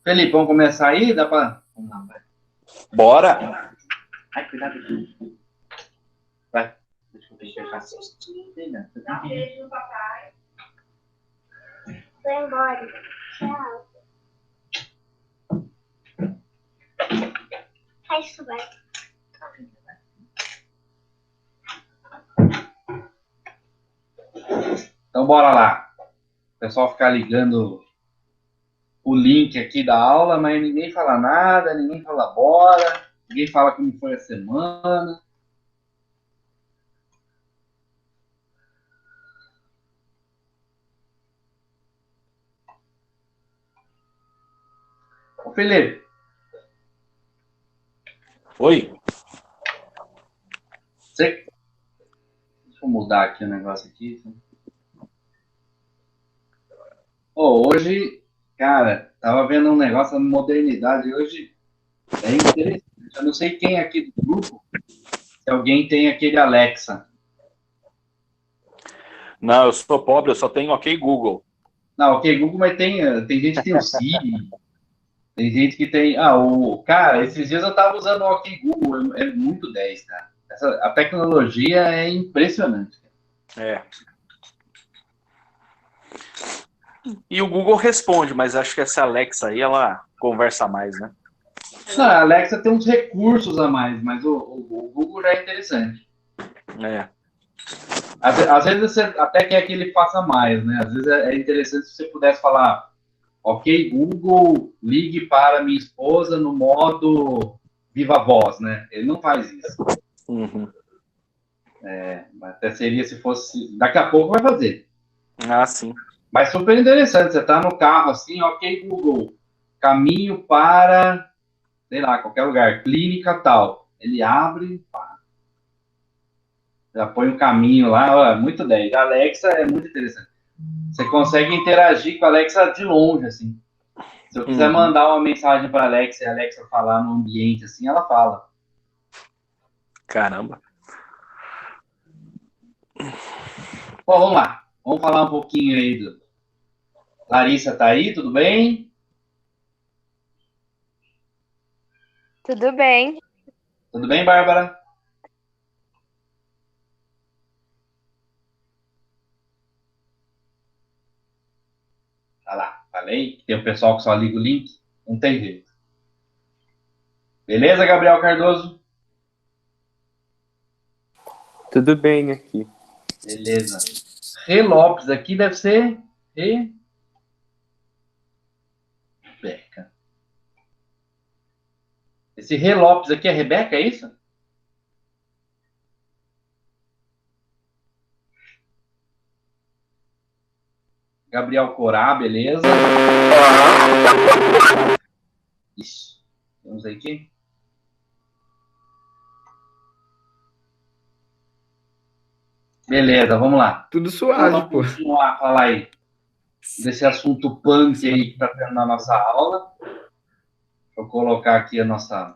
Felipe, vamos começar aí? Dá pra... Bora! Ai, cuidado aqui. Vai. Deixa eu fechar assim. Dá um beijo no papai. Vai embora. Tchau. Faz isso, vai. Então, bora lá. O pessoal ficar ligando o link aqui da aula, mas ninguém fala nada, ninguém fala bora, ninguém fala como foi a semana. Ô, Felipe. Oi? Deixa eu mudar aqui o negócio aqui. Hoje, cara, tava vendo um negócio da modernidade hoje, é interessante. Eu não sei quem aqui do grupo, se alguém tem aquele Alexa. Não, eu sou pobre, eu só tenho OK Google. Não, ok, Google, mas tem gente que tem o Siri, tem gente que tem... Cara, esses dias eu tava usando o ok Google, é muito 10, cara. A tecnologia é impressionante. É. E o Google responde, mas acho que essa Alexa aí, ela conversa mais, né? Não, a Alexa tem uns recursos a mais, mas o Google já é interessante. É. Às vezes você até quer que ele faça mais, né? Às vezes é interessante se você pudesse falar, ok, Google, ligue para minha esposa no modo viva voz, né? Ele não faz isso. Uhum. Até seria se fosse... Daqui a pouco vai fazer. Ah, sim. Mas super interessante, você tá no carro assim, ok, Google, caminho para, sei lá, qualquer lugar, clínica tal. Ele abre, pá, já põe o caminho lá, ó, muito 10. A Alexa é muito interessante. Você consegue interagir com a Alexa de longe, assim. Se eu quiser mandar uma mensagem para a Alexa e a Alexa falar no ambiente, assim, ela fala. Caramba. Bom, vamos lá. Vamos falar um pouquinho aí do... Larissa tá aí, tudo bem? Tudo bem. Tudo bem, Bárbara? Tá lá, falei. Tem o pessoal que só liga o link. Não tem jeito. Beleza, Gabriel Cardoso? Tudo bem aqui. Beleza. Rê Lopes aqui deve ser Rebeca. Esse Rê Lopes aqui é Rebeca, é isso? Gabriel Corá, beleza. Ixi, vamos aqui. Beleza, vamos lá. Tudo suave, Vamos pô. continuar a falar aí desse assunto punk aí que tá tendo na nossa aula. Deixa eu colocar aqui a nossa...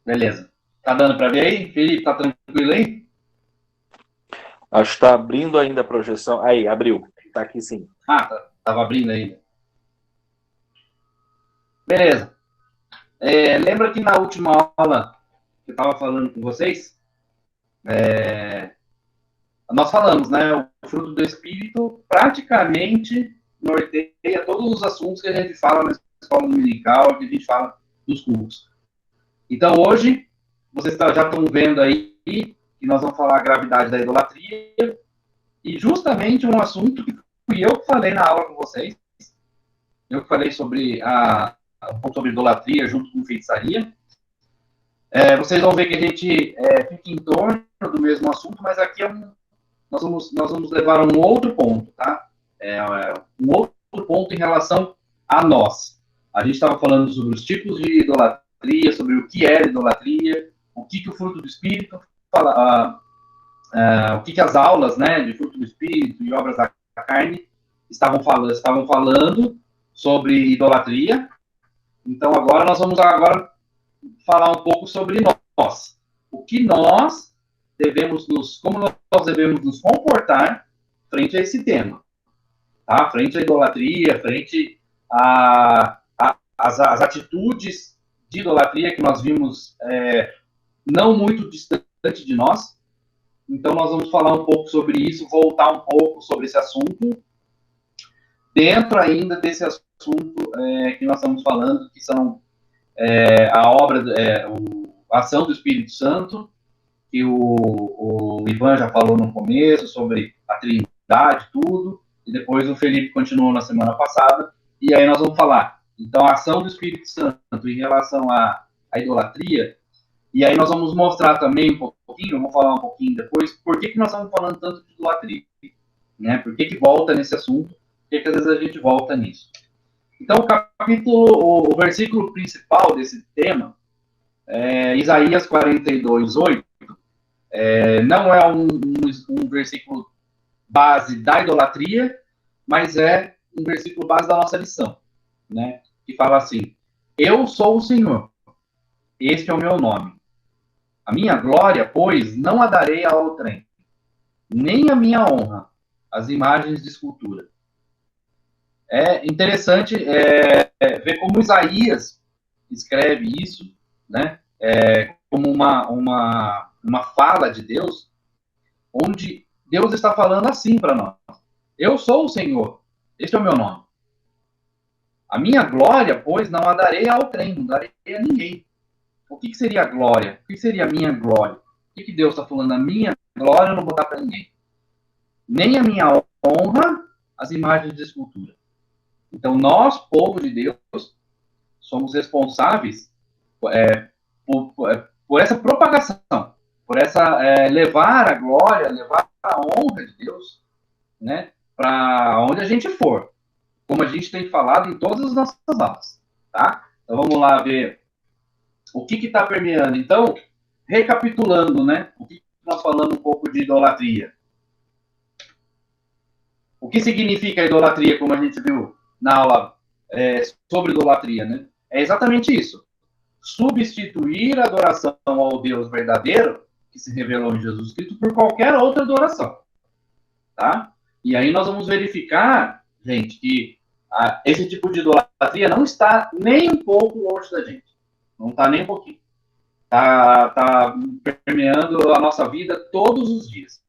Beleza. Tá dando para ver aí? Felipe, tá tranquilo aí? Acho que tá abrindo ainda a projeção. Aí, abriu. Tá aqui sim. Tava abrindo ainda. Beleza. Lembra que na última aula que eu tava falando com vocês, nós falamos, né? O fruto do Espírito praticamente norteia todos os assuntos que a gente fala na escola dominical, que a gente fala nos cursos. Então, hoje, vocês já estão vendo aí que nós vamos falar a gravidade da idolatria e justamente um assunto que fui eu que falei na aula com vocês. Eu que falei sobre um pouco sobre idolatria junto com feitiçaria. Vocês vão ver que a gente fica em torno do mesmo assunto, mas aqui nós vamos levar a um outro ponto, tá? Um outro ponto em relação a nós. A gente estava falando sobre os tipos de idolatria, sobre o que é idolatria, o que o fruto do Espírito o que as aulas, né, de fruto do Espírito e obras da carne estavam falando sobre idolatria. Então agora nós vamos falar um pouco sobre nós. O que nós devemos como nós devemos nos comportar frente a esse tema, tá? Frente à idolatria, frente às atitudes de idolatria que nós vimos não muito distante de nós. Então nós vamos falar um pouco sobre isso, voltar um pouco sobre esse assunto, dentro ainda desse assunto que nós estamos falando, que são a obra, a ação do Espírito Santo, que o Ivan já falou no começo, sobre a Trindade, tudo, e depois o Felipe continuou na semana passada, e aí nós vamos falar, então, a ação do Espírito Santo em relação à idolatria, e aí nós vamos mostrar também um pouquinho, eu vou falar um pouquinho depois, por que nós estamos falando tanto de idolatria, né? Por que volta nesse assunto, por que às vezes a gente volta nisso. Então, o versículo principal desse tema é Isaías 42:8. Não é um versículo base da idolatria, mas é um versículo base da nossa lição, né? Que fala assim: eu sou o Senhor, este é o meu nome. A minha glória, pois, não a darei a outrem, nem a minha honra às imagens de escultura. É interessante ver como Isaías escreve isso, né? Como uma fala de Deus, onde Deus está falando assim para nós: eu sou o Senhor, este é o meu nome. A minha glória, pois, não a darei a outrem, não darei a ninguém. O que seria a glória? O que seria a minha glória? O que Deus está falando? A minha glória eu não vou dar para ninguém. Nem a minha honra às imagens de escultura. Então, nós, povo de Deus, somos responsáveis por essa propagação, por essa levar a glória, levar a honra de Deus, né, para onde a gente for, como a gente tem falado em todas as nossas aulas, tá? Então, vamos lá ver o que está permeando. Então, recapitulando, né, o que nós falamos um pouco de idolatria. O que significa idolatria, como a gente viu na aula sobre idolatria, né? É exatamente isso. Substituir a adoração ao Deus verdadeiro, que se revelou em Jesus Cristo, por qualquer outra adoração. Tá? E aí nós vamos verificar, gente, que esse tipo de idolatria não está nem um pouco longe da gente. Não está nem um pouquinho. Está permeando a nossa vida todos os dias.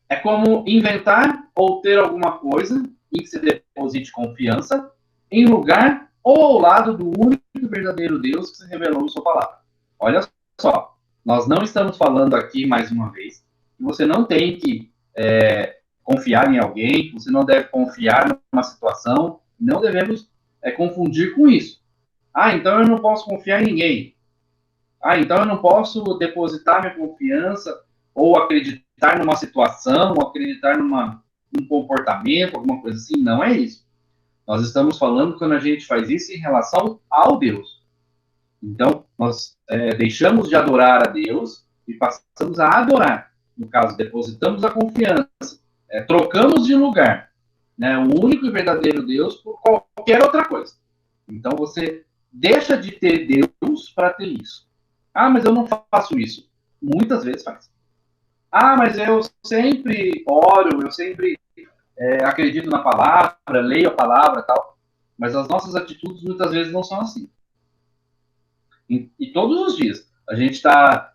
É como inventar ou ter alguma coisa em que se deposite confiança em lugar ou ao lado do único e verdadeiro Deus que se revelou em sua palavra. Olha só, nós não estamos falando aqui, mais uma vez, que você não tem que confiar em alguém, que você não deve confiar numa situação, não devemos confundir com isso. Então eu não posso confiar em ninguém. Então eu não posso depositar minha confiança ou acreditar numa situação, ou acreditar num comportamento, alguma coisa assim. Não é isso. Nós estamos falando quando a gente faz isso em relação ao Deus. Então, nós deixamos de adorar a Deus e passamos a adorar. No caso, depositamos a confiança, trocamos de lugar, né, o único e verdadeiro Deus por qualquer outra coisa. Então, você deixa de ter Deus para ter isso. Mas eu não faço isso. Muitas vezes faz. Mas eu sempre oro, eu sempre acredito na palavra, leio a palavra e tal. Mas as nossas atitudes muitas vezes não são assim. E todos os dias a gente está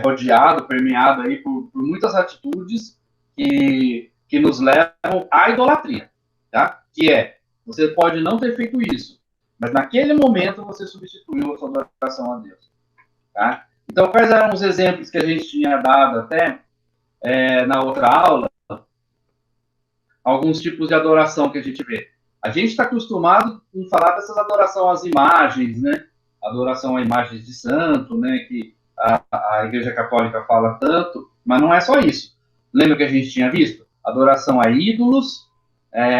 rodeado, permeado aí por muitas atitudes que nos levam à idolatria, tá? Que você pode não ter feito isso, mas naquele momento você substituiu a sua adoração a Deus, tá? Então, quais eram os exemplos que a gente tinha dado até na outra aula? Alguns tipos de adoração que a gente vê. A gente está acostumado em falar dessas adorações às imagens, né? Adoração a imagens de santo, né? Que a Igreja Católica fala tanto, mas não é só isso. Lembra que a gente tinha visto? Adoração a ídolos,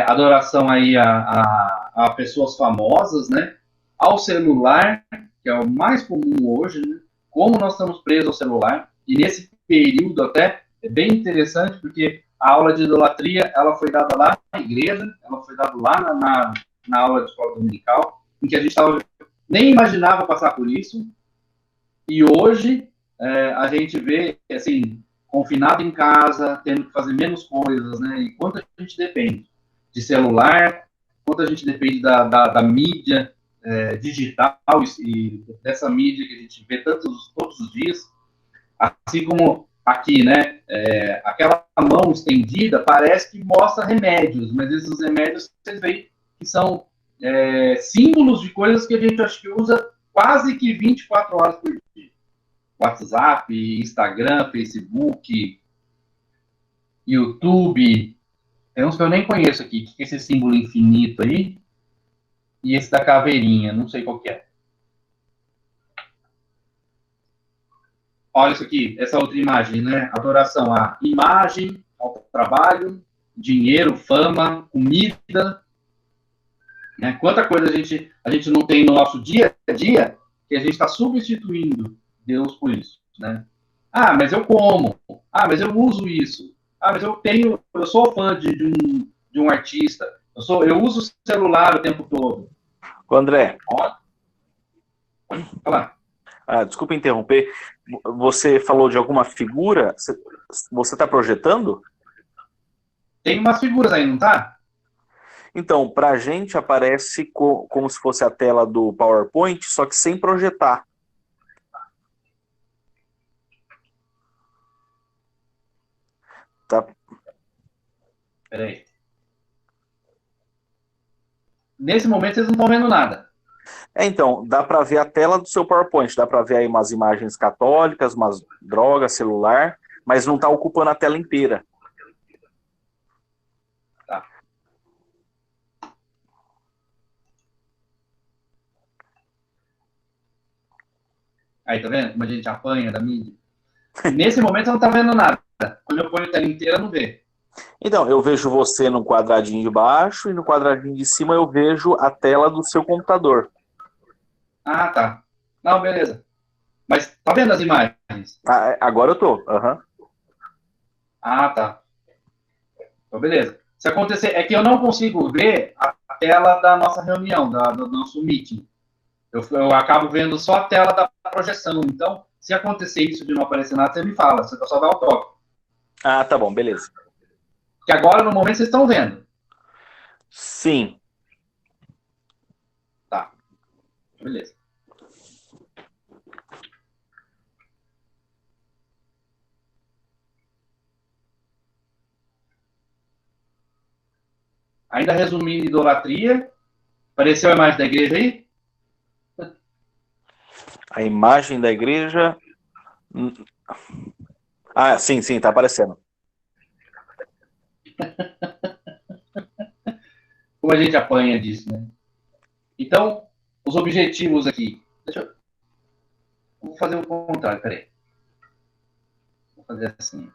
adoração aí a pessoas famosas, né? Ao celular, que é o mais comum hoje, né? Como nós estamos presos ao celular. E nesse período até é bem interessante, porque a aula de idolatria ela foi dada lá na igreja, ela foi dada lá na aula de escola dominical, em que a gente nem imaginava passar por isso, e hoje a gente vê, assim, confinado em casa, tendo que fazer menos coisas, né? E quanto a gente depende de celular, quanto a gente depende da mídia digital e dessa mídia que a gente vê todos os dias, assim como aqui, né? Aquela mão estendida parece que mostra remédios, mas esses remédios vocês veem que são símbolos de coisas que a gente acho que usa quase que 24 horas por dia. WhatsApp, Instagram, Facebook, YouTube. Tem uns que eu nem conheço aqui, que é esse símbolo infinito aí, e esse da caveirinha, não sei qual que é. Olha isso aqui, essa outra imagem, né? Adoração à imagem, ao trabalho, dinheiro, fama, comida, né? Quanta coisa a gente não tem no nosso dia a dia que a gente está substituindo Deus por isso, né? Ah, mas eu como. Ah, mas eu uso isso. Ah, mas eu sou fã de um artista. Eu uso o celular o tempo todo. Ô, André. Olha lá. Desculpa interromper. Você falou de alguma figura? Você está projetando? Tem umas figuras aí, não tá? Então, para a gente aparece como se fosse a tela do PowerPoint, só que sem projetar. Tá. Peraí. Nesse momento vocês não estão vendo nada. Então, dá para ver a tela do seu PowerPoint, dá para ver aí umas imagens católicas, umas drogas, celular, mas não está ocupando a tela inteira. Tá. Aí, tá vendo como a gente apanha da mídia? Nesse momento você não está vendo nada. Quando eu ponho a tela inteira, não vê. Então, eu vejo você no quadradinho de baixo e no quadradinho de cima eu vejo a tela do seu computador. Ah, tá. Não, beleza. Mas tá vendo as imagens? Agora eu tô. Uhum. Ah, tá. Então, beleza. Se acontecer, é que eu não consigo ver a tela da nossa reunião, do nosso meeting. Eu acabo vendo só a tela da projeção. Então, se acontecer isso de não aparecer nada, você me fala. Você só dá o toque. Ah, tá bom, beleza. Que agora, no momento, vocês estão vendo. Sim. Tá. Beleza. Ainda resumindo idolatria. Apareceu a imagem da igreja aí? A imagem da igreja... Ah, sim, tá aparecendo. Como a gente apanha disso, né? Então, os objetivos aqui. Vou fazer o contrário, peraí. Vou fazer assim.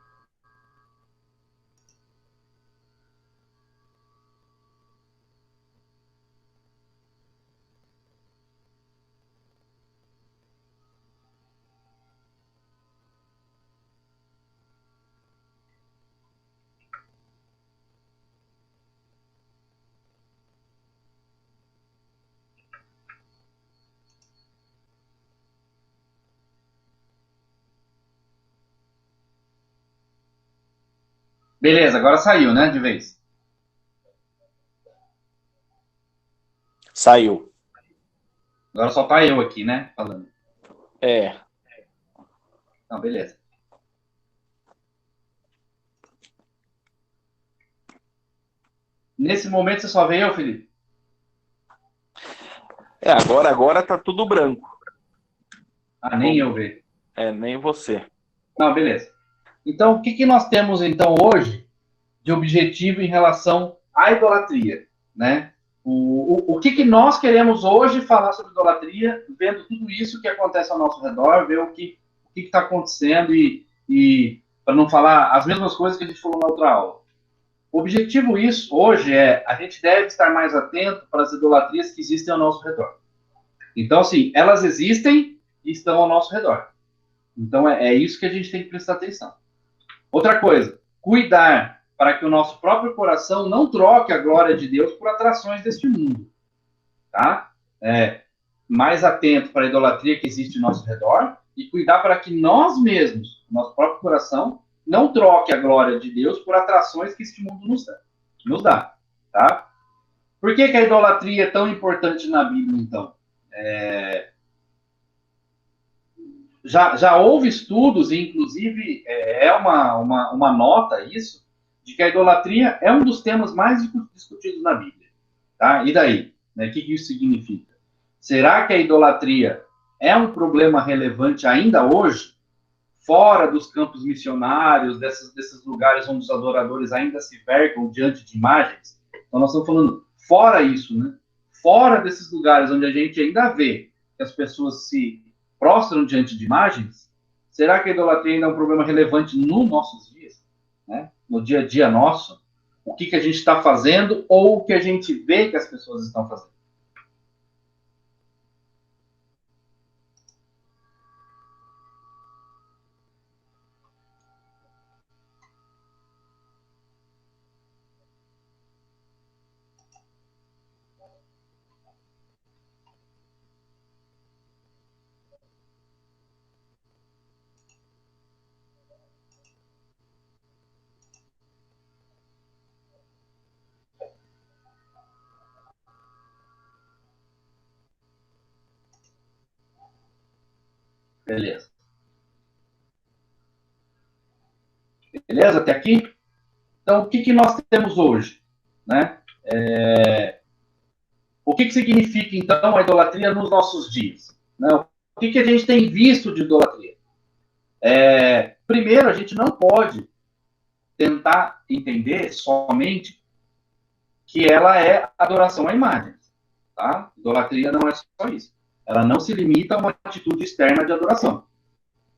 Beleza, agora saiu, né, de vez? Saiu. Agora só tá eu aqui, né, falando. Não, beleza. Nesse momento você só vê eu, Felipe? Agora tá tudo branco. Ah, nem eu vejo. Nem você. Não, beleza. Então, o que nós temos, então, hoje de objetivo em relação à idolatria, né? O que nós queremos hoje falar sobre idolatria, vendo tudo isso que acontece ao nosso redor, ver o que está acontecendo e para não falar as mesmas coisas que a gente falou na outra aula. O objetivo isso hoje a gente deve estar mais atento para as idolatrias que existem ao nosso redor. Então, assim, elas existem e estão ao nosso redor. Então, é isso que a gente tem que prestar atenção. Outra coisa, cuidar para que o nosso próprio coração não troque a glória de Deus por atrações deste mundo. Tá? Mais atento para a idolatria que existe ao nosso redor e cuidar para que nós mesmos, nosso próprio coração, não troque a glória de Deus por atrações que este mundo nos dá. Tá? Por que a idolatria é tão importante na Bíblia, então? Já houve estudos, e inclusive uma nota isso, de que a idolatria é um dos temas mais discutidos na Bíblia. Tá? E daí? Né? O que isso significa? Será que a idolatria é um problema relevante ainda hoje, fora dos campos missionários, desses lugares onde os adoradores ainda se vergam diante de imagens? Então nós estamos falando fora isso, né? Fora desses lugares onde a gente ainda vê que as pessoas se prostram diante de imagens, será que a idolatria ainda é um problema relevante nos nossos dias? Né? No dia a dia nosso? O que a gente está fazendo ou o que a gente vê que as pessoas estão fazendo? Beleza. Beleza até aqui? Então, o que nós temos hoje? Né? O que significa, então, a idolatria nos nossos dias? Né? O que a gente tem visto de idolatria? Primeiro, a gente não pode tentar entender somente que ela é adoração a imagens. Tá? Idolatria não é só isso. Ela não se limita a uma atitude externa de adoração.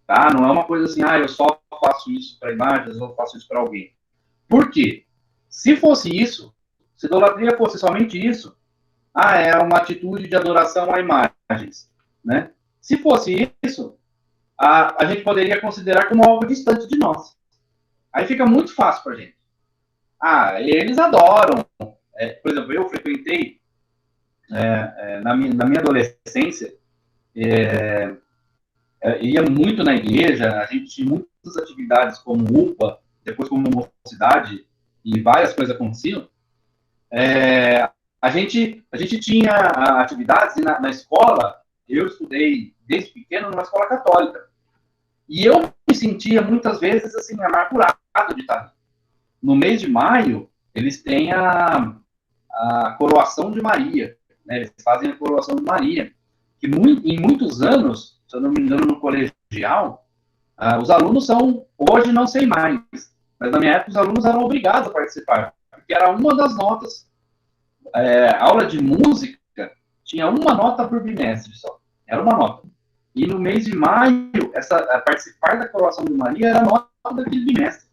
Tá? Não é uma coisa assim, eu só faço isso para imagens, eu faço isso para alguém. Por quê? Se fosse isso, se idolatria fosse somente isso, é uma atitude de adoração a imagens. Né? Se fosse isso, a gente poderia considerar como algo distante de nós. Aí fica muito fácil para a gente. Eles adoram. Por exemplo, eu frequentei, na minha adolescência, ia muito na igreja, a gente tinha muitas atividades como UPA, depois como mocidade, e várias coisas aconteciam. A gente tinha atividades na escola. Eu estudei desde pequeno numa escola católica. E eu me sentia muitas vezes assim, amargurado de estar. No mês de maio, eles têm a coroação de Maria. Né? Eles fazem a coroação de Maria. Que em muitos anos, se eu não me engano, no colegial, os alunos são, hoje não sei mais, mas na minha época os alunos eram obrigados a participar, porque era uma das notas. Aula de música tinha uma nota por bimestre só. Era uma nota. E no mês de maio, participar da coroação de Maria era a nota daquele bimestre.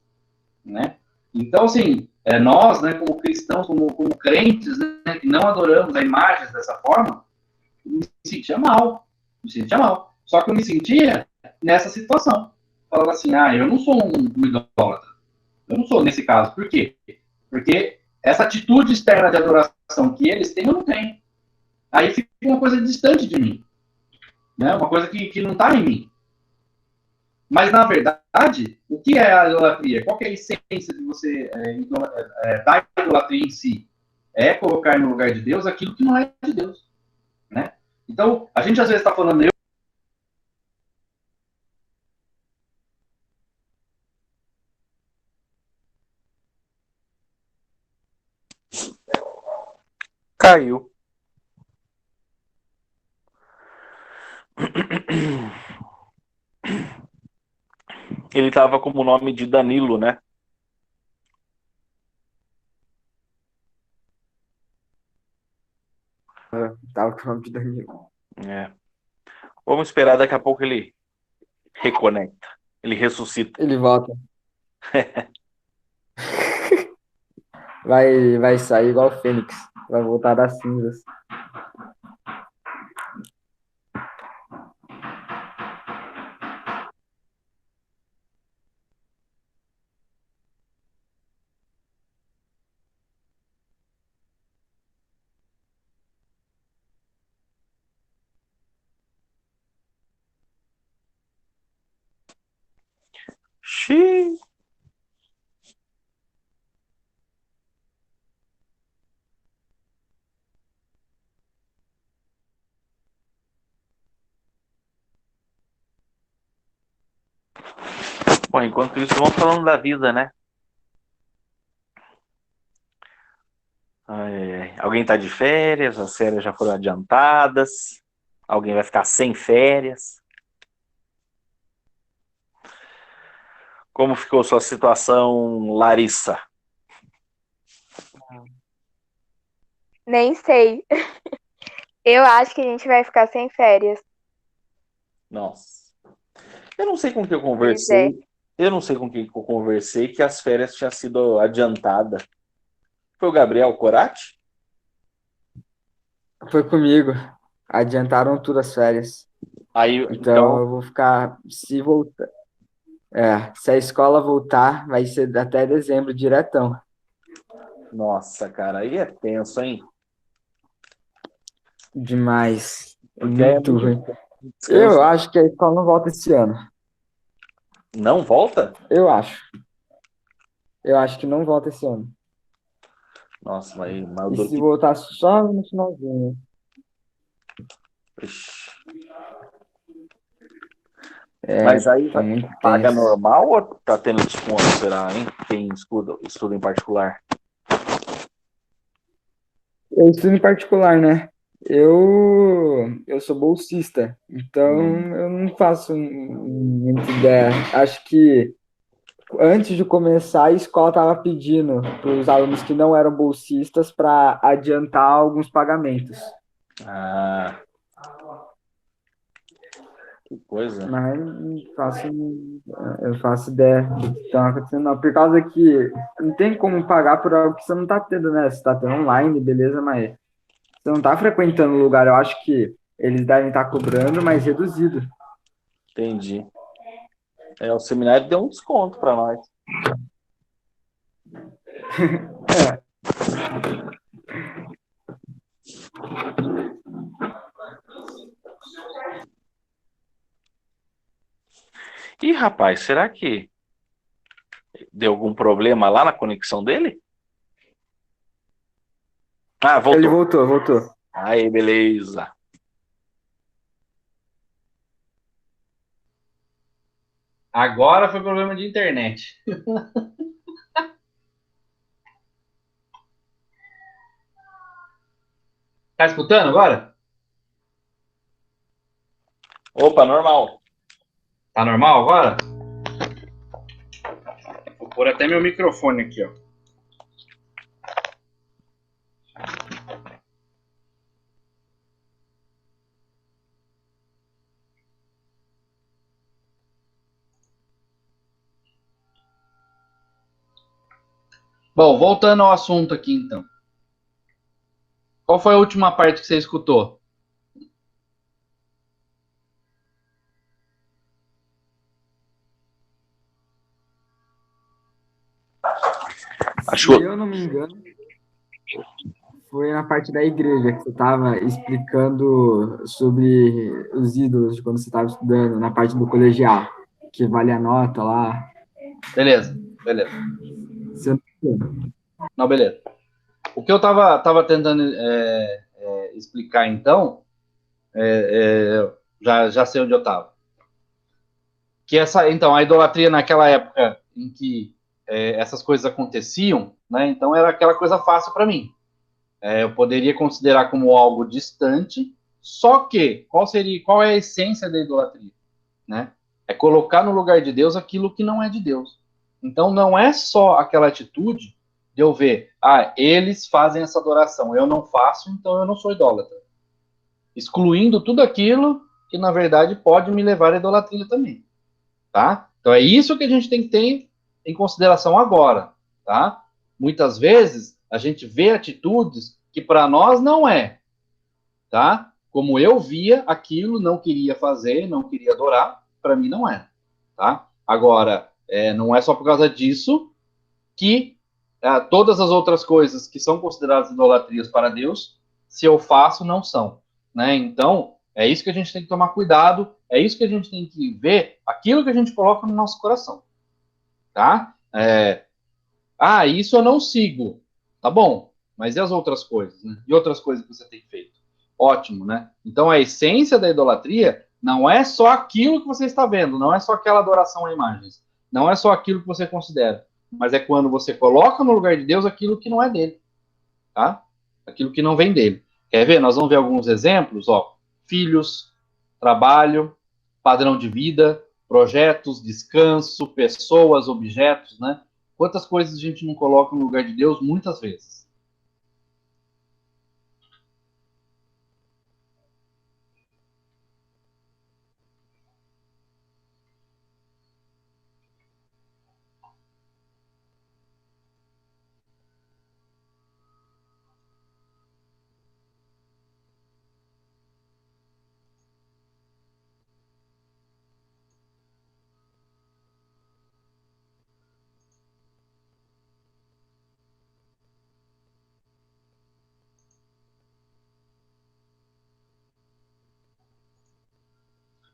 Né? Então, assim, nós, né, como cristãos, como crentes, né, que não adoramos a imagens dessa forma, me sentia mal. Só que eu me sentia nessa situação. Falava assim, eu não sou um idólatra. Eu não sou nesse caso. Por quê? Porque essa atitude externa de adoração que eles têm, eu não tenho. Aí fica uma coisa distante de mim. Né? Uma coisa que não está em mim. Mas, na verdade, o que é a idolatria? Qual que é a essência de você da idolatria em si? É colocar no lugar de Deus aquilo que não é de Deus. Né? Então, a gente às vezes está falando... Caiu. Ele estava como o nome de Danilo, né? Tava com o nome de Danilo. Vamos esperar, daqui a pouco ele reconecta. Ele ressuscita. Ele volta. Vai sair igual o Fênix. Vai voltar das cinzas. Xiii. Bom, enquanto isso, vamos falando da vida, né? Alguém tá de férias, as férias já foram adiantadas, alguém vai ficar sem férias. Como ficou sua situação, Larissa? Nem sei. Eu acho que a gente vai ficar sem férias. Nossa. Eu não sei com quem eu Pois é. conversei. Eu não sei com quem eu conversei que as férias tinham sido adiantadas. Foi o Gabriel Corati? Foi comigo. Adiantaram tudo as férias. Aí, Então eu vou ficar. Se voltar. Se a escola voltar, vai ser até dezembro diretão. nossa, cara, aí é tenso, hein? Demais. É Porque aí é muito ruim. descanso. Eu acho que a escola não volta esse ano. Não volta? Eu acho. Eu acho que não volta esse ano. Nossa, mas o E duro se que. voltar só no finalzinho. Ixi. Mas aí Tá muito paga tenso. normal ou tá tendo desconto, será, hein? Quem estuda em particular. Eu estudo em particular, né? Eu sou bolsista, então Hum. eu não faço muita ideia. Acho que antes de começar, a escola estava pedindo para os alunos que não eram bolsistas para adiantar alguns pagamentos. Ah, que coisa. Mas eu faço ideia do que está acontecendo, não. Por causa que não tem como pagar por algo que você não está tendo, né? Você está tendo online, beleza, mas você não está frequentando o lugar. Eu acho que eles devem estar cobrando, mas reduzido. Entendi. O seminário deu um desconto para nós. É, Ih, rapaz, será que deu algum problema lá na conexão dele? Ah, ele voltou. voltou. Aí, beleza. Agora foi problema de internet. Tá escutando agora? Opa, normal. Tá normal agora? Vou pôr até meu microfone aqui, ó. Bom, voltando ao assunto aqui, então. Qual foi a última parte que você escutou? Se eu não me engano, foi na parte da igreja que você estava explicando sobre os ídolos de quando você estava estudando, na parte do colegial, que vale a nota lá. Beleza. Se eu não me engano. Não, beleza. O que eu tava tentando explicar, então, já sei onde eu tava. Que então, a idolatria naquela época em que essas coisas aconteciam, né? Então era aquela coisa fácil para mim. Eu poderia considerar como algo distante, só que qual é a essência da idolatria, né? É colocar no lugar de Deus aquilo que não é de Deus. Então não é só aquela atitude de eu ver, eles fazem essa adoração, eu não faço, então eu não sou idólatra. Excluindo tudo aquilo que na verdade pode me levar à idolatria também, tá? Então é isso que a gente tem que ter em consideração agora, tá? Muitas vezes a gente vê atitudes que para nós não é, tá? Como eu via aquilo, não queria fazer, não queria adorar, para mim não é, tá? Agora, não é só por causa disso que todas as outras coisas que são consideradas idolatrias para Deus, se eu faço, não são, né? Então, é isso que a gente tem que tomar cuidado, é isso que a gente tem que ver, aquilo que a gente coloca no nosso coração, tá? Isso eu não sigo. Tá bom, mas e as outras coisas, né? E outras coisas que você tem feito? Ótimo, né? Então a essência da idolatria não é só aquilo que você está vendo, não é só aquela adoração a imagens, não é só aquilo que você considera, mas é quando você coloca no lugar de Deus aquilo que não é dele, tá? Aquilo que não vem dele. Quer ver? Nós vamos ver alguns exemplos, ó. Filhos, trabalho, padrão de vida, projetos, descanso, pessoas, objetos, né? Quantas coisas a gente não coloca no lugar de Deus muitas vezes?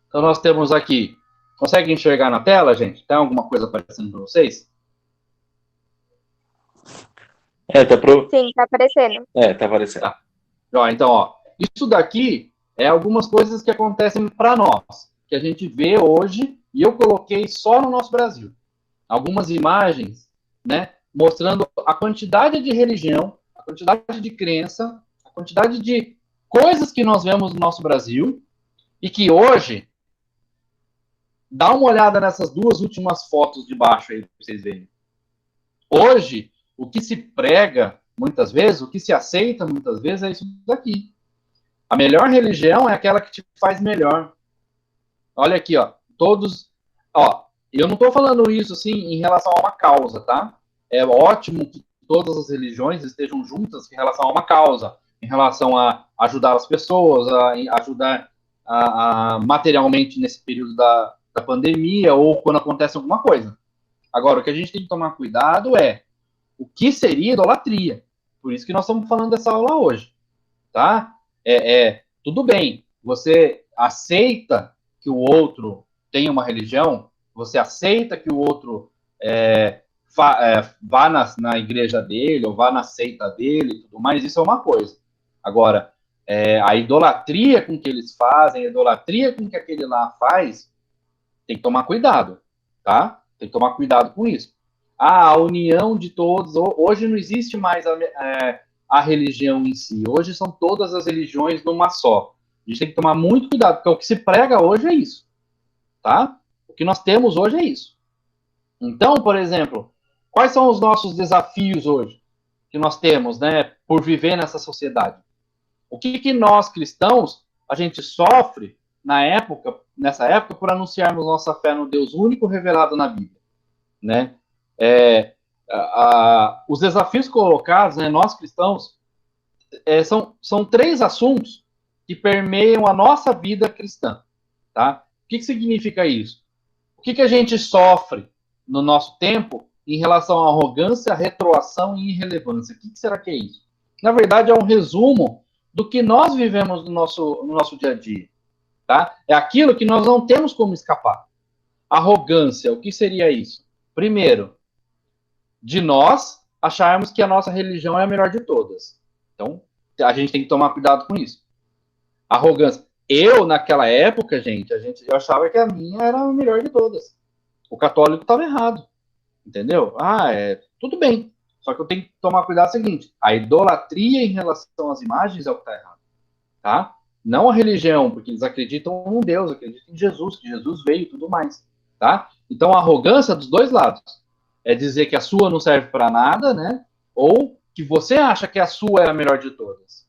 Então nós temos aqui, consegue enxergar na tela, gente? Tem alguma coisa aparecendo para vocês? Sim, tá aparecendo. Tá aparecendo. Tá. Então, ó, isso daqui é algumas coisas que acontecem para nós, que a gente vê hoje, e eu coloquei só no nosso Brasil. Algumas imagens, né, mostrando a quantidade de religião, a quantidade de crença, a quantidade de coisas que nós vemos no nosso Brasil, e que hoje, dá uma olhada nessas duas últimas fotos de baixo aí, para vocês verem. Hoje, o que se prega, muitas vezes, o que se aceita, muitas vezes, é isso daqui. A melhor religião é aquela que te faz melhor. Olha aqui, ó. Todos... Ó, eu não estou falando isso, assim, em relação a uma causa, tá? É ótimo que todas as religiões estejam juntas em relação a uma causa, em relação a ajudar as pessoas, a ajudar materialmente nesse período da pandemia ou quando acontece alguma coisa. Agora, o que a gente tem que tomar cuidado é o que seria idolatria. Por isso que nós estamos falando dessa aula hoje, tá? Tudo bem, você aceita que o outro tem uma religião, você aceita que o outro vá na igreja dele, ou vá na seita dele e tudo mais, isso é uma coisa. Agora, a idolatria com que eles fazem, a idolatria com que aquele lá faz, tem que tomar cuidado, tá? Tem que tomar cuidado com isso. A união de todos, hoje não existe mais a religião em si, hoje são todas as religiões numa só. A gente tem que tomar muito cuidado, porque o que se prega hoje é isso, tá? O que nós temos hoje é isso. Então, por exemplo, quais são os nossos desafios hoje que nós temos, né, por viver nessa sociedade? O que nós, cristãos, a gente sofre nessa época, por anunciarmos nossa fé no Deus único revelado na Bíblia, né? Os desafios colocados, né, nós cristãos, são três assuntos que permeiam a nossa vida cristã, tá? O que significa isso? O que a gente sofre no nosso tempo em relação à arrogância, retroação e irrelevância? O que será que é isso? Na verdade, é um resumo do que nós vivemos no nosso dia a dia, tá? É aquilo que nós não temos como escapar. Arrogância, o que seria isso? Primeiro, de nós acharmos que a nossa religião é a melhor de todas. Então, a gente tem que tomar cuidado com isso. Arrogância. Eu, naquela época, eu achava que a minha era a melhor de todas. O católico estava errado. Entendeu? Tudo bem. Só que eu tenho que tomar cuidado o seguinte: a idolatria em relação às imagens é o que está errado. Tá? Não a religião, porque eles acreditam em Deus, acreditam em Jesus, que Jesus veio e tudo mais. Tá? Então, a arrogância dos dois lados. É dizer que a sua não serve para nada, né? Ou que você acha que a sua é a melhor de todas.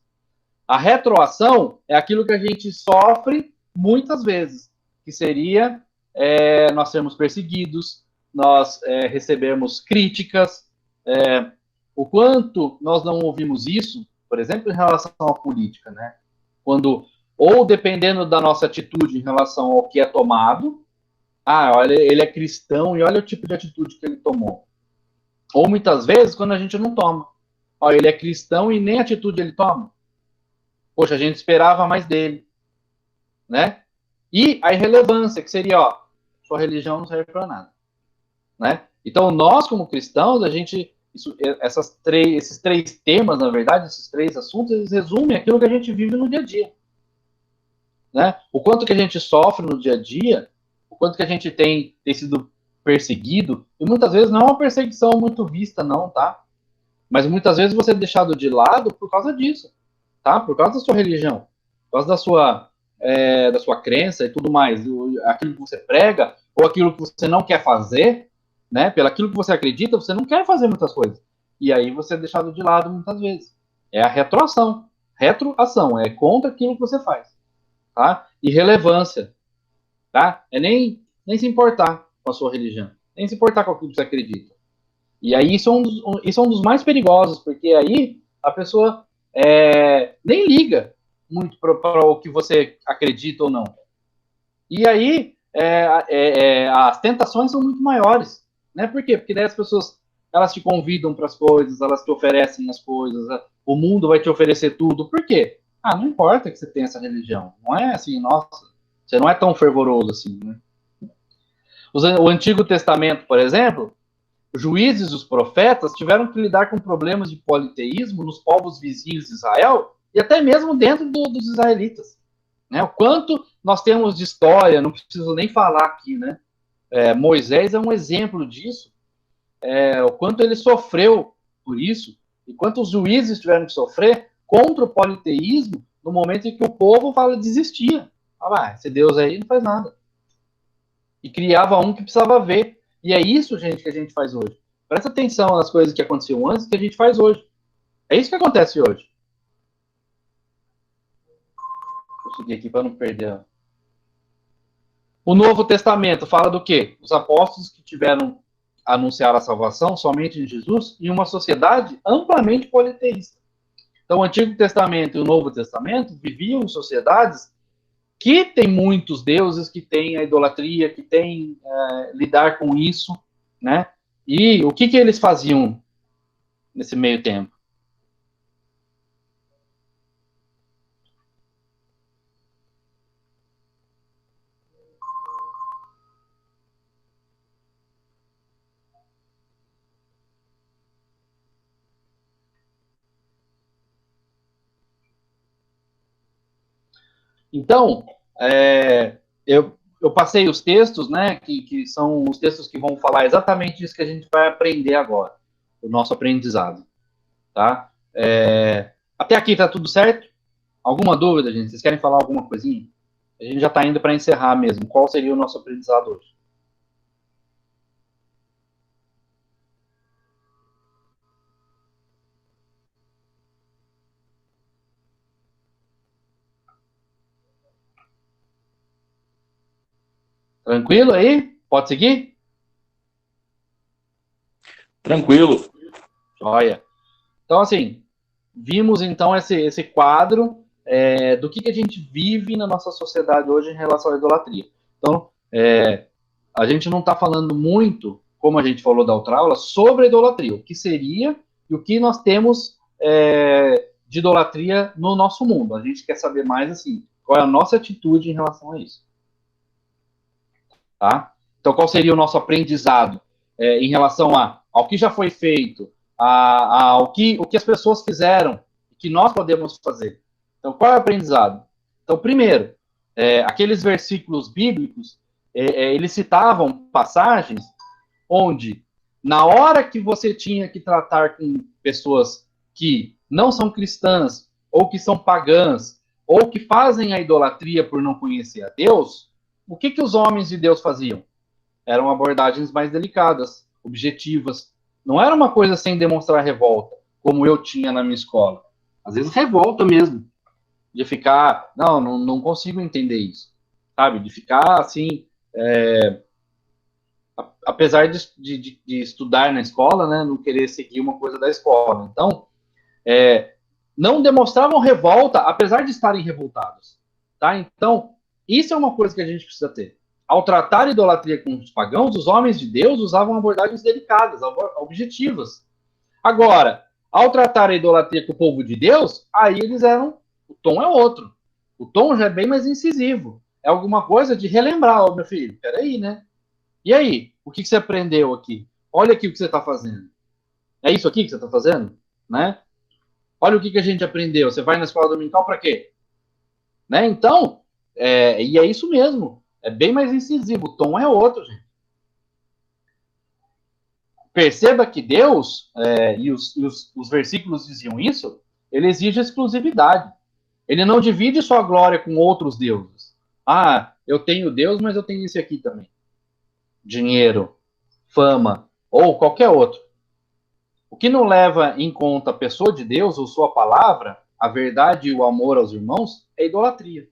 A retroação é aquilo que a gente sofre muitas vezes, que seria nós sermos perseguidos, nós recebemos críticas, o quanto nós não ouvimos isso, por exemplo, em relação à política, né? Quando, ou dependendo da nossa atitude em relação ao que é tomado, olha, ele é cristão e olha o tipo de atitude que ele tomou. Ou muitas vezes, quando a gente não toma. Olha, ele é cristão e nem atitude ele toma. Poxa, a gente esperava mais dele. Né? E a irrelevância, que seria, sua religião não serve para nada. Né? Então, nós, como cristãos, esses três temas, na verdade, esses três assuntos, eles resumem aquilo que a gente vive no dia a dia. Né? O quanto que a gente sofre no dia a dia, o quanto que a gente tem sido perseguido, e muitas vezes não é uma perseguição muito vista, não, tá? Mas muitas vezes você é deixado de lado por causa disso, tá? Por causa da sua religião, por causa da sua crença e tudo mais, aquilo que você prega, ou aquilo que você não quer fazer, né? Pelo aquilo que você acredita, você não quer fazer muitas coisas. E aí você é deixado de lado muitas vezes. É a retroação. Retroação, é contra aquilo que você faz. Tá? Irrelevância. Tá? É nem se importar com a sua religião. Nem se importar com aquilo que você acredita. E aí isso é um dos mais perigosos, porque aí a pessoa nem liga muito para o que você acredita ou não. E aí as tentações são muito maiores. Né? Por quê? Porque daí as pessoas elas te convidam para as coisas, elas te oferecem as coisas, o mundo vai te oferecer tudo. Por quê? Ah, não importa que você tenha essa religião. Não é assim, nossa, você não é tão fervoroso assim. Né? O Antigo Testamento, por exemplo, os juízes e os profetas tiveram que lidar com problemas de politeísmo nos povos vizinhos de Israel e até mesmo dentro dos israelitas. Né? O quanto nós temos de história, não preciso nem falar aqui, né? Moisés é um exemplo disso, o quanto ele sofreu por isso, e quanto os juízes tiveram que sofrer contra o politeísmo no momento em que o povo desistia. Esse Deus aí não faz nada. E criava um que precisava ver. E é isso, gente, que a gente faz hoje. Presta atenção nas coisas que aconteciam antes que a gente faz hoje. É isso que acontece hoje. Vou seguir aqui para não perder. O Novo Testamento fala do quê? Os apóstolos que tiveram anunciar a salvação somente em Jesus em uma sociedade amplamente politeísta. Então, o Antigo Testamento e o Novo Testamento viviam em sociedades que têm muitos deuses, que têm a idolatria, que têm lidar com isso, né? E o que eles faziam nesse meio tempo? Então, eu passei os textos, né, que são os textos que vão falar exatamente isso que a gente vai aprender agora, o nosso aprendizado, tá? Até aqui tá tudo certo? Alguma dúvida, gente? Vocês querem falar alguma coisinha? A gente já está indo para encerrar mesmo. Qual seria o nosso aprendizado hoje? Tranquilo aí? Pode seguir? Tranquilo. Joia. Então, assim, vimos então esse quadro do que a gente vive na nossa sociedade hoje em relação à idolatria. Então, a gente não está falando muito, como a gente falou da outra aula, sobre a idolatria, o que seria e o que nós temos de idolatria no nosso mundo. A gente quer saber mais, assim, qual é a nossa atitude em relação a isso. Tá? Então, qual seria o nosso aprendizado em relação ao que já foi feito, ao que as pessoas fizeram, que nós podemos fazer? Então, qual é o aprendizado? Então, primeiro, aqueles versículos bíblicos, eles citavam passagens onde, na hora que você tinha que tratar com pessoas que não são cristãs, ou que são pagãs, ou que fazem a idolatria por não conhecer a Deus, o que os homens de Deus faziam? Eram abordagens mais delicadas, objetivas. Não era uma coisa sem demonstrar revolta, como eu tinha na minha escola. Às vezes revolta mesmo. De ficar, não consigo entender isso. Sabe? De ficar assim, apesar de estudar na escola, né, não querer seguir uma coisa da escola. Então, não demonstravam revolta, apesar de estarem revoltados. Tá? Então, isso é uma coisa que a gente precisa ter. Ao tratar a idolatria com os pagãos, os homens de Deus usavam abordagens delicadas, objetivas. Agora, ao tratar a idolatria com o povo de Deus, aí o tom é outro. O tom já é bem mais incisivo. É alguma coisa de relembrar, meu filho, peraí, né? E aí, o que você aprendeu aqui? olha aqui o que você está fazendo. É isso aqui que você está fazendo? Né? Olha o que a gente aprendeu. Você vai na escola dominical para quê? Né? Então, e é isso mesmo. É bem mais incisivo. O tom é outro, gente. Perceba que Deus, e os versículos diziam isso, ele exige exclusividade. Ele não divide sua glória com outros deuses. Ah, eu tenho Deus, mas eu tenho esse aqui também. Dinheiro, fama, ou qualquer outro. O que não leva em conta a pessoa de Deus ou sua palavra, a verdade e o amor aos irmãos, é idolatria.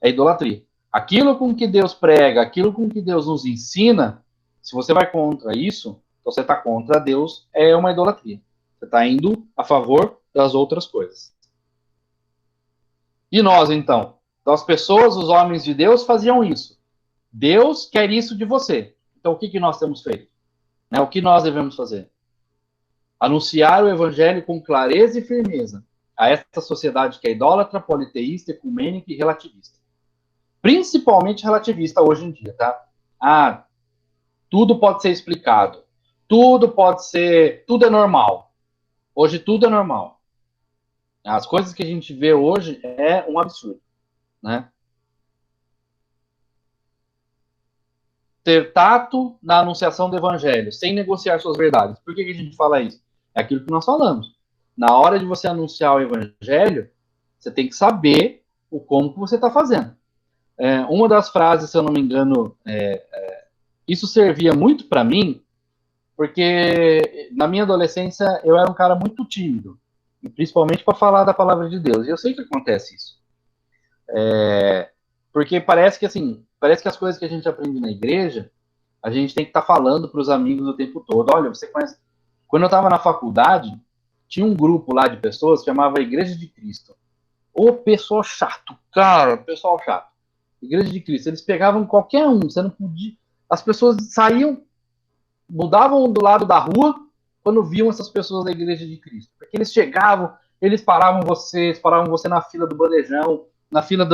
É idolatria. Aquilo com que Deus prega, aquilo com que Deus nos ensina, se você vai contra isso, você está contra Deus, é uma idolatria. Você está indo a favor das outras coisas. E nós, então? Então, as pessoas, os homens de Deus, faziam isso. Deus quer isso de você. Então, o que nós temos feito? O que nós devemos fazer? Anunciar o evangelho com clareza e firmeza a esta sociedade que é idólatra, politeísta, ecumênica e relativista. Principalmente relativista hoje em dia, tá? Tudo pode ser explicado. Tudo é normal. Hoje tudo é normal. As coisas que a gente vê hoje é um absurdo, né? Ter tato na anunciação do evangelho, sem negociar suas verdades. Por que a gente fala isso? É aquilo que nós falamos. Na hora de você anunciar o evangelho, você tem que saber o como que você está fazendo. Uma das frases, se eu não me engano, isso servia muito para mim, porque na minha adolescência eu era um cara muito tímido, principalmente para falar da palavra de Deus. E eu sei que acontece isso. Porque parece que as coisas que a gente aprende na igreja, a gente tem que estar falando para os amigos o tempo todo. Olha, você conhece... Quando eu estava na faculdade, tinha um grupo lá de pessoas que chamava Igreja de Cristo. Ô, pessoal chato, cara, pessoal chato. Igreja de Cristo. Eles pegavam qualquer um, você não podia... As pessoas saíam, mudavam do lado da rua quando viam essas pessoas da Igreja de Cristo. Porque eles chegavam, eles paravam você na fila do bandejão, na fila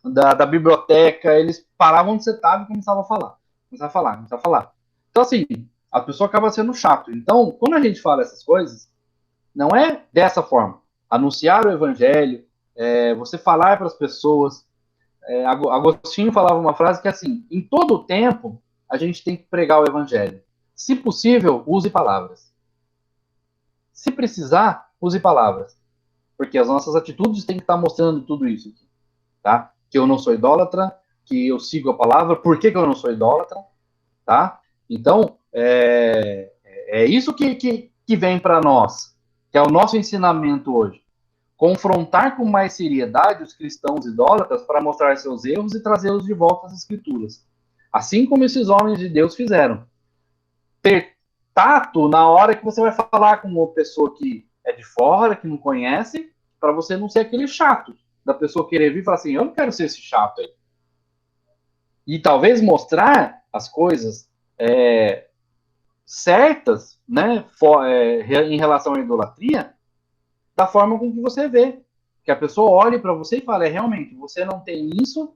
da biblioteca, eles paravam onde você estava e começavam a falar. Começavam a falar. Então, assim, a pessoa acaba sendo chato. Então, quando a gente fala essas coisas, não é dessa forma. Anunciar o evangelho, você falar para as pessoas. Agostinho falava uma frase que é assim: em todo o tempo, a gente tem que pregar o evangelho. Se possível, use palavras. Se precisar, use palavras. Porque as nossas atitudes têm que estar mostrando tudo isso aqui, tá? Que eu não sou idólatra, que eu sigo a palavra. Por que eu não sou idólatra? Tá? Então, é isso que vem para nós, que é o nosso ensinamento hoje. Confrontar com mais seriedade os cristãos idólatras para mostrar seus erros e trazê-los de volta às Escrituras. Assim como esses homens de Deus fizeram. Ter tato na hora que você vai falar com uma pessoa que é de fora, que não conhece, para você não ser aquele chato, da pessoa querer vir e falar assim, eu não quero ser esse chato aí. E talvez mostrar as coisas certas, né, em relação à idolatria, da forma com que você vê. Que a pessoa olhe para você e fale, realmente, você não tem isso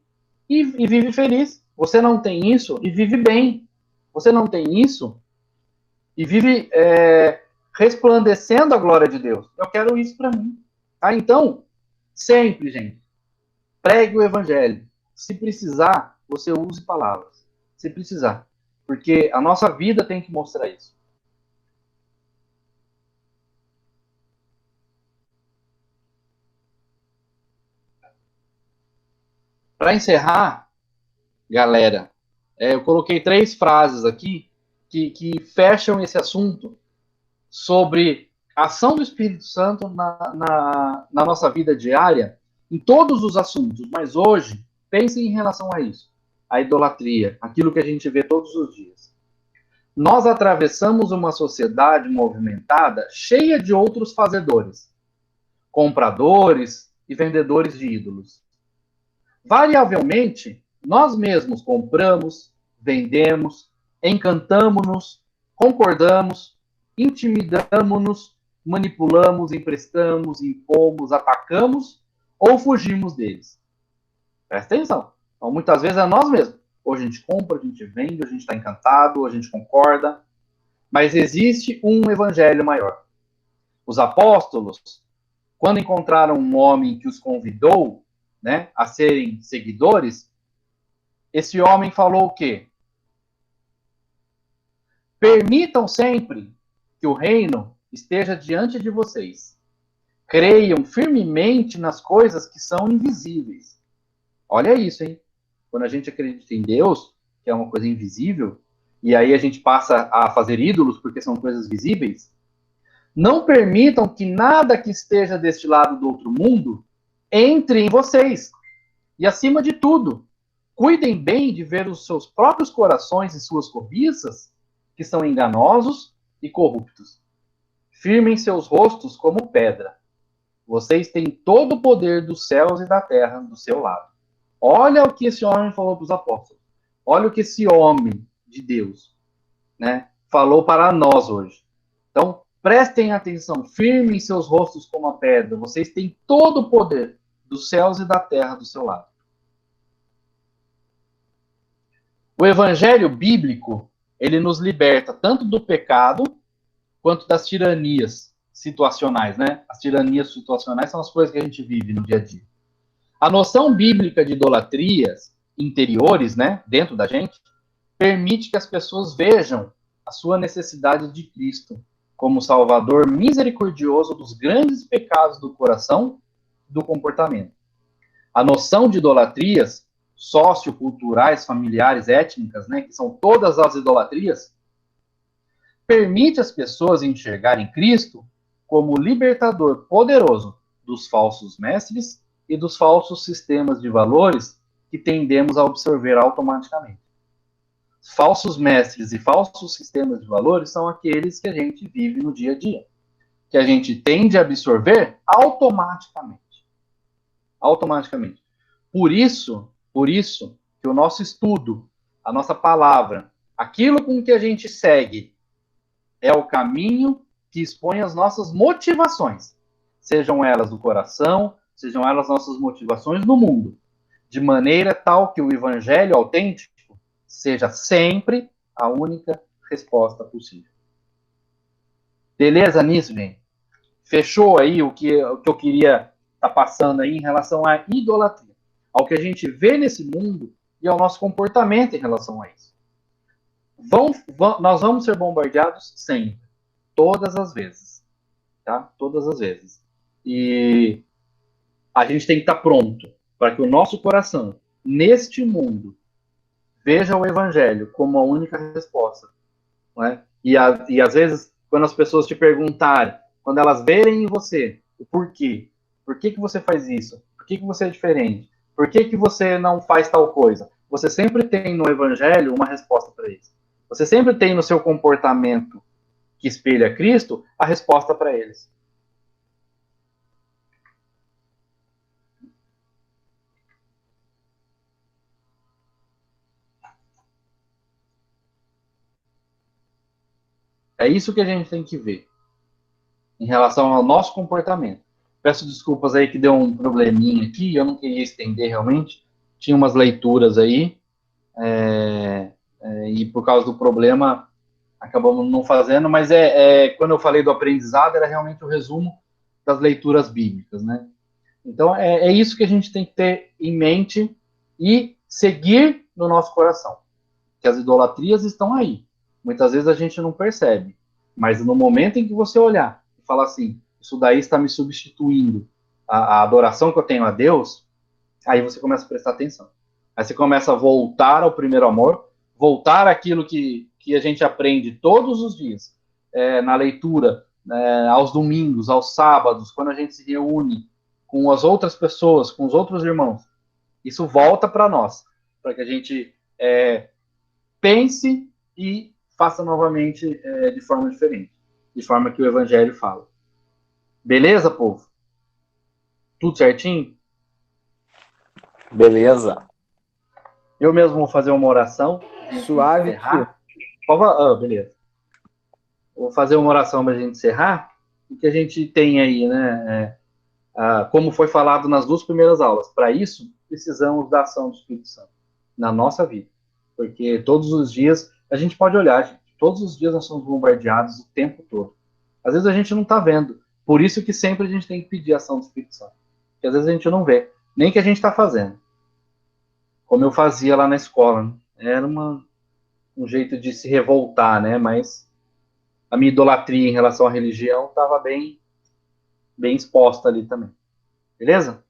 e vive feliz. Você não tem isso e vive bem. Você não tem isso e vive resplandecendo a glória de Deus. Eu quero isso para mim. Então, sempre, gente, pregue o evangelho. Se precisar, você use palavras. Se precisar. Porque a nossa vida tem que mostrar isso. Para encerrar, galera, eu coloquei 3 frases aqui que fecham esse assunto sobre a ação do Espírito Santo na nossa vida diária, em todos os assuntos. Mas hoje, pensem em relação a isso. A idolatria, aquilo que a gente vê todos os dias. Nós atravessamos uma sociedade movimentada, cheia de outros fazedores, compradores e vendedores de ídolos. Variavelmente, nós mesmos compramos, vendemos, encantamos-nos, concordamos, intimidamos-nos, manipulamos, emprestamos, impomos, atacamos ou fugimos deles. Presta atenção. Então, muitas vezes é nós mesmos. ou a gente compra, a gente vende, a gente está encantado, a gente concorda. Mas existe um evangelho maior. Os apóstolos, quando encontraram um homem que os convidou, né, a serem seguidores, esse homem falou o quê? Permitam sempre que o reino esteja diante de vocês. Creiam firmemente nas coisas que são invisíveis. Olha isso, hein? Quando a gente acredita em Deus, que é uma coisa invisível, e aí a gente passa a fazer ídolos porque são coisas visíveis, não permitam que nada que esteja deste lado do outro mundo entre em vocês. E acima de tudo, cuidem bem de ver os seus próprios corações e suas cobiças, que são enganosos e corruptos. Firmem seus rostos como pedra. Vocês têm todo o poder dos céus e da terra do seu lado. Olha o que esse homem falou para os apóstolos. Olha o que esse homem de Deus, né, falou para nós hoje. Então, prestem atenção. Firmem seus rostos como a pedra. Vocês têm todo o poder dos céus e da terra do seu lado. O evangelho bíblico, ele nos liberta tanto do pecado quanto das tiranias situacionais, né? As tiranias situacionais são as coisas que a gente vive no dia a dia. A noção bíblica de idolatrias interiores, né, dentro da gente, permite que as pessoas vejam a sua necessidade de Cristo como Salvador misericordioso dos grandes pecados do coração e do comportamento. A noção de idolatrias socioculturais, familiares, étnicas, né, que são todas as idolatrias, permite às pessoas enxergarem Cristo como libertador poderoso dos falsos mestres e dos falsos sistemas de valores que tendemos a absorver automaticamente. Falsos mestres e falsos sistemas de valores são aqueles que a gente vive no dia a dia, que a gente tende a absorver automaticamente. Automaticamente. Por isso que o nosso estudo, a nossa palavra, aquilo com que a gente segue, é o caminho que expõe as nossas motivações, sejam elas do coração, sejam elas nossas motivações no mundo, de maneira tal que o evangelho autêntico seja sempre a única resposta possível. Beleza nisso, gente? Fechou aí o que eu queria estar passando aí em relação à idolatria, ao que a gente vê nesse mundo e ao nosso comportamento em relação a isso. Nós vamos ser bombardeados sempre, todas as vezes, tá? Todas as vezes. E a gente tem que estar pronto para que o nosso coração, neste mundo, veja o evangelho como a única resposta, não é? E às vezes, quando as pessoas te perguntarem, quando elas verem em você o porquê, por que você faz isso? Por que você é diferente? Por que você não faz tal coisa? Você sempre tem no evangelho uma resposta para isso. Você sempre tem no seu comportamento que espelha Cristo a resposta para eles. É isso que a gente tem que ver em relação ao nosso comportamento. Peço desculpas aí que deu um probleminha aqui, eu não queria estender realmente. Tinha umas leituras aí, e por causa do problema acabamos não fazendo, mas quando eu falei do aprendizado, era realmente o resumo das leituras bíblicas, né? Então, é isso que a gente tem que ter em mente e seguir no nosso coração. Que as idolatrias estão aí. Muitas vezes a gente não percebe, mas no momento em que você olhar e falar assim, isso daí está me substituindo a adoração que eu tenho a Deus, aí você começa a prestar atenção. Aí você começa a voltar ao primeiro amor, voltar àquilo que a gente aprende todos os dias, na leitura, aos domingos, aos sábados, quando a gente se reúne com as outras pessoas, com os outros irmãos. Isso volta para nós, para que a gente pense e faça novamente de forma diferente, de forma que o Evangelho fala. Beleza, povo? Tudo certinho? Beleza. Eu mesmo vou fazer uma oração. Suave, tio. Beleza. Vou fazer uma oração para a gente encerrar. O que a gente tem aí, né? Como foi falado nas 2 primeiras aulas. Para isso, precisamos da ação do Espírito Santo na nossa vida. Porque todos os dias, a gente pode olhar, gente, todos os dias nós somos bombardeados o tempo todo. Às vezes a gente não está vendo. Por isso que sempre a gente tem que pedir a ação do Espírito Santo. Porque às vezes a gente não vê, nem o que a gente está fazendo. Como eu fazia lá na escola, né? Era um jeito de se revoltar, né? Mas a minha idolatria em relação à religião estava bem exposta ali também. Beleza?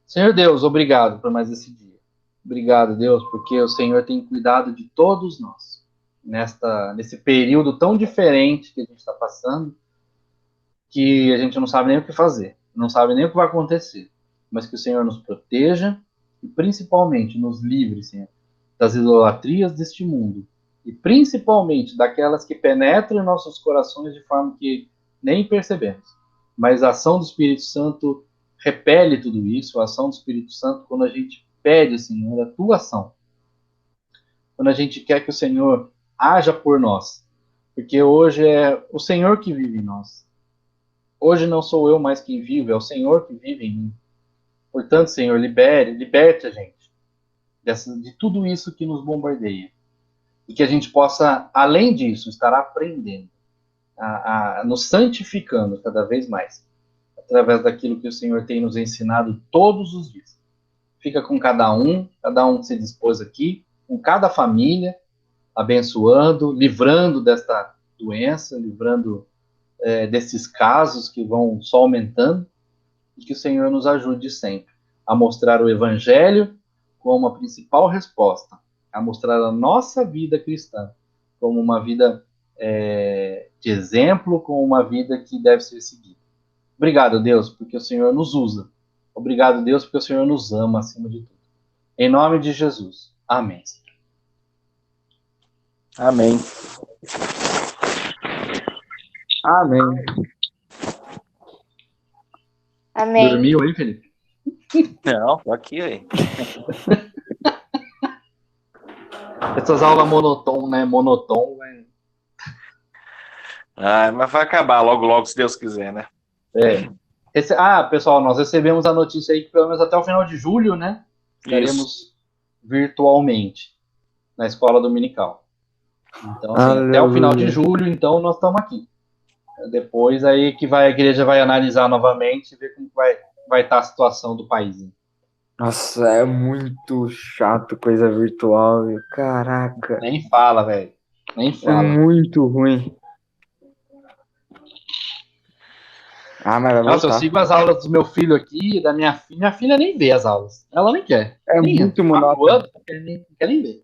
Senhor Deus, obrigado por mais esse dia. Obrigado, Deus, porque o Senhor tem cuidado de todos nós. Nesse período tão diferente que a gente está passando, que a gente não sabe nem o que fazer, não sabe nem o que vai acontecer, mas que o Senhor nos proteja e principalmente nos livre, Senhor, das idolatrias deste mundo e principalmente daquelas que penetram em nossos corações de forma que nem percebemos. Mas a ação do Espírito Santo repele tudo isso, a ação do Espírito Santo quando a gente pede, Senhor, a tua ação, quando a gente quer que o Senhor haja por nós, porque hoje é o Senhor que vive em nós. Hoje não sou eu mais quem vive, é o Senhor que vive em mim. Portanto, Senhor, liberte a gente de tudo isso que nos bombardeia. E que a gente possa, além disso, estar aprendendo, nos santificando cada vez mais, através daquilo que o Senhor tem nos ensinado todos os dias. Fica com cada um que se dispôs aqui, com cada família, abençoando, livrando desta doença, livrando desses casos que vão só aumentando, e que o Senhor nos ajude sempre a mostrar o Evangelho como a principal resposta, a mostrar a nossa vida cristã como uma vida de exemplo, como uma vida que deve ser seguida. Obrigado, Deus, porque o Senhor nos usa. Obrigado, Deus, porque o Senhor nos ama acima de tudo. Em nome de Jesus. Amém. Amém. Amém. Amém. Dormiu aí, Felipe? Não, tô aqui aí. Essas aulas monotom, né? Monotom, né? Mas vai acabar logo, logo, se Deus quiser, né? Pessoal, nós recebemos a notícia aí que pelo menos até o final de julho, né? Estaremos virtualmente na escola dominical. Então, assim, até o final de julho, então, nós estamos aqui. Depois aí que a igreja vai analisar novamente e ver como vai estar a situação do país. Hein? Nossa, é muito chato coisa virtual, viu? Caraca. Nem fala, velho. Nem fala. É muito ruim. Mas vai voltar. Nossa, eu sigo as aulas do meu filho aqui, da minha filha. Minha filha nem vê as aulas. Ela nem quer. É nem muito monótono. Não quer nem ver.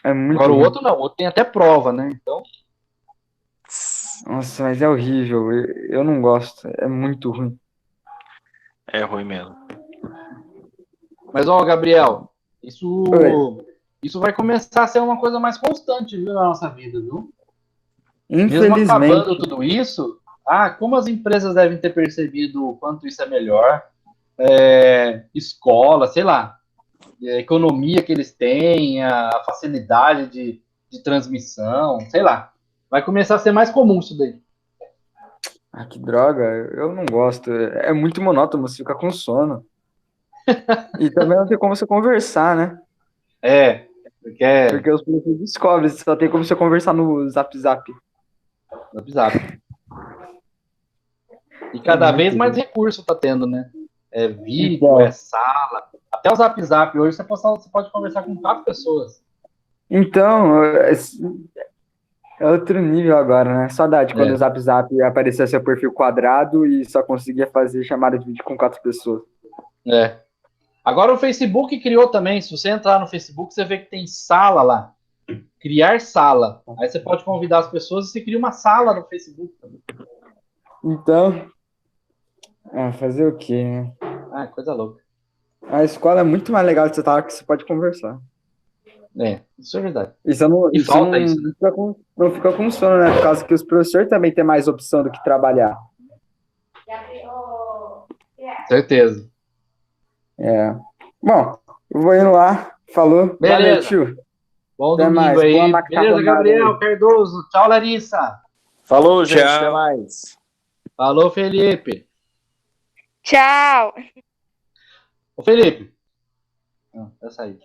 É muito Agora ruim. o outro não. O outro tem até prova, né? Então... Nossa, mas é horrível. Eu não gosto. É muito ruim. É ruim mesmo. Mas, Gabriel, isso vai começar a ser uma coisa mais constante, viu, na nossa vida, viu? Infelizmente. Mesmo acabando tudo isso, como as empresas devem ter percebido o quanto isso é melhor. Escola, sei lá, a economia que eles têm, a facilidade de transmissão, sei lá. Vai começar a ser mais comum isso daí. Que droga, eu não gosto. É muito monótono, você fica com sono. E também não tem como você conversar, né? Porque os professores descobrem, só tem como você conversar no Zap. E cada vez mais recurso tá tendo, né? É vídeo, é sala. Até o Zap hoje você pode conversar com 4 pessoas. Então, é outro nível agora, né? Saudade quando o Zap aparecia seu perfil quadrado e só conseguia fazer chamada de vídeo com 4 pessoas. Agora o Facebook criou também. Se você entrar no Facebook, você vê que tem sala lá. Criar sala. Aí você pode convidar as pessoas e você cria uma sala no Facebook também. Então, fazer o quê, né? Coisa louca. A escola é muito mais legal de você estar que você pode conversar. Isso é verdade. Isso não fica com sono, né? Por causa que os professores também têm mais opção do que trabalhar. Certeza. Bom, eu vou indo lá. Falou. Beleza. Valeu, tio. Bom até domingo mais. aí. Boa Beleza, Gabriel aí. Cardoso. Tchau, Larissa. Falou, gente. Tchau. Até mais. Falou, Felipe. Tchau. Ô, Felipe. Tá saído.